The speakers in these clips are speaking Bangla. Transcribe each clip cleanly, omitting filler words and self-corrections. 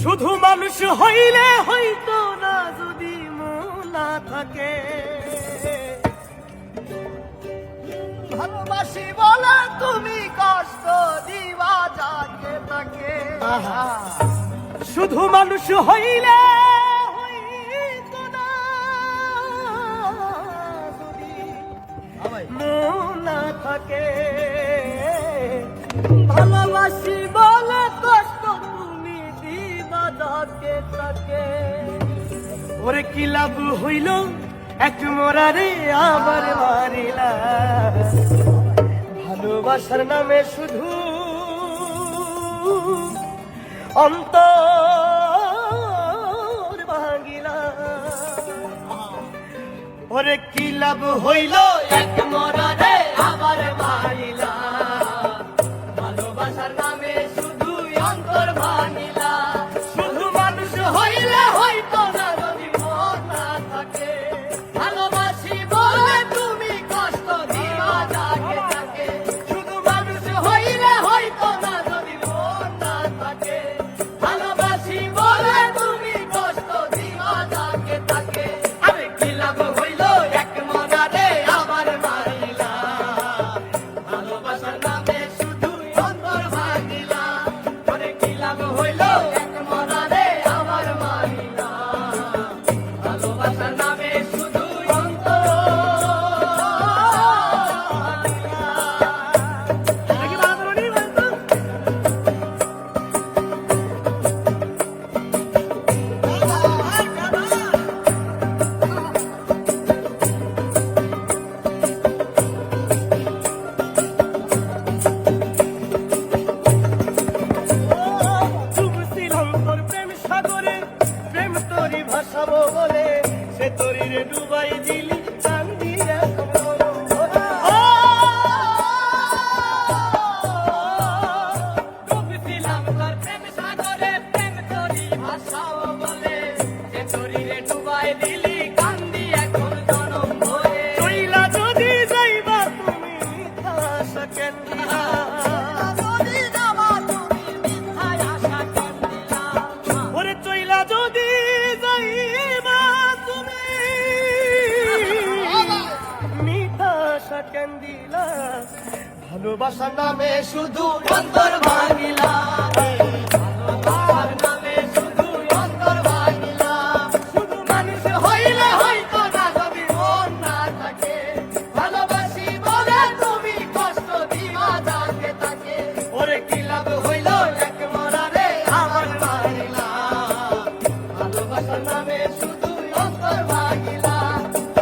শুধু মানুষ হইলে হইতো না যদি মন না থাকে। ভালোবাসি বলে তুমি কষ্ট দিবা যাকে তাকে। শুধু মানুষ হইলে হইতো না যদি মন না থাকে। ভালোবাসি বলে কষ্ট তুমি দিবা যাকে তাকে। ওরে কি লাভ হইল এক মরারে আবার মারিলা। ভালোবাসার নামে শুধু অন্তর ভাঙিলা। ওরে কি লাভ হইল এক মরারে আবার মারিলা। ভালোবাসার নামে শুধু অন্তর ভাঙিলা। শুধু মানুষ হইলে হইতো না যদি মন না থাকে। ভালোবাসি বলে তুমি কষ্ট দিবা যাকে তাকে। শুধু মানুষ হইলে হইতো না যদি মন না থাকে। ভালোবাসি বলে তুমি কষ্ট দিবা যাকে তাকে। আরে কি লাভ হইল এক মনারে আবার মারিলা। ভালোবাসার নামে শুধু অন্তর ভাঙিলা। আরে কি লাভ হইল এক মনারে আবার মারিলা। ভালোবাসার নামে শুধু অন্তর ভাসাবো বলে সে তরিরে ডুবাই দিলি কান্দি ডুবছিলাম তোর প্রেম সাগরে প্রেম তরি ভাসাবো বলে সে তরিরে ডুবাই দিলি কান্দি এখন জনম ভরে। চইলা যদি যাইবা তুমি মিথ্যা আশা কেন দিলা। যদি যাবা তুমি মিথ্যায় আশা কেন দিলা। ওরে চইলা যদি যাইবা তুমি মিথ্যা আশা কেন দিলা। ভালোবাসার নামে শুধু অন্তর ভাঙিলা। ভালোবাসার নামে শুধু অন্তর ভাঙিলা। শুধু মানুষ হইলে হইতো না যদি মন না থাকে। ভালোবাসি বলে তুমি কষ্ট দিবা যাকে তাকে। ওরে কি লাভ হইল এক মরারে আবার মারিলা। ভালোবাসার নামে শুধু অন্তর ভাঙিলা।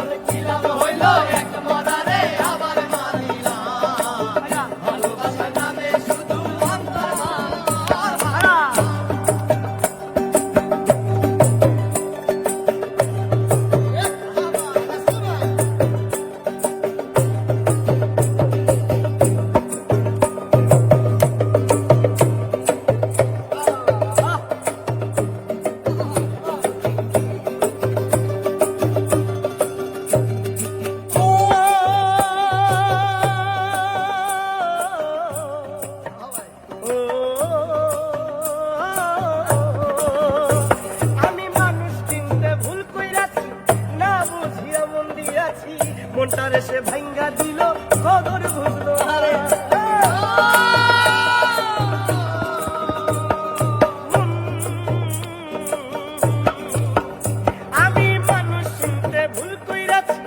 ওরে কি লাভ হইল এক মরারে আবার মারিলা। ভালোবাসার নামে শুধু অন্তর ভাঙিলা। আমি মানুষ চিনতে ভুল কইরাছি না বুঝিয়া মন দিয়াছি। মনটারে সে ভাঙ্গা দিল কদর বুঝলো না রে। আমি মানুষ চিনতে ভুল কইরাছি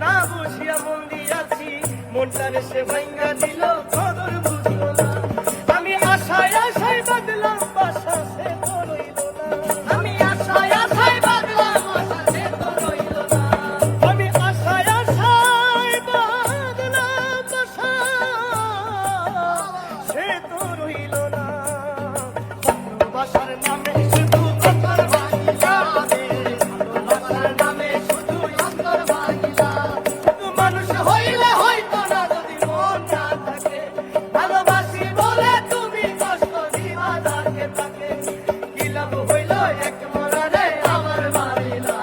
না বুঝিয়া মন দিয়াছি। মনটারে সে ভাঙ্গা দিল কদর বুঝলো না। আমি আশায় আশায় বাদলাম বাসা সে তো রইল না। আমি আশায় আশায় বাঁধলাম আশা সে তো রইল না। আমি আশায় আশায় বাদলাম বাসা সে তো রইল না। ভালোবাসার নামে শুধু অন্তর ভাঙিলা। ভালোবাসার নামে শুধু অন্তর ভাঙিলা। শুধু মানুষ হইলে হইতো না যদি মন না থাকে। ভালোবাসি বলে তুমি কষ্ট দিবা যাকে তাকে। কি লাভ হইল এক মরারে আবার মারিলা।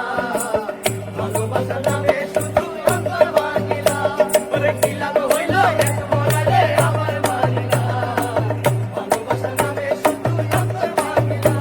ভালোবাসার নামে শুধু অন্তর ভাঙিলা। ওরে কি লাভ হইল এক মরারে আবার মারিলা। ভালোবাসার নামে শুধু অন্তর ভাঙিলা।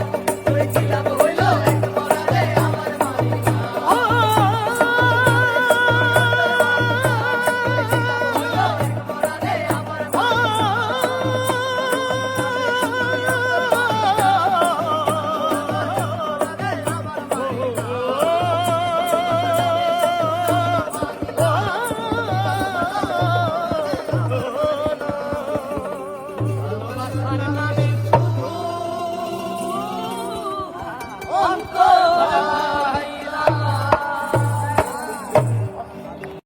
ভালোবাসার নামে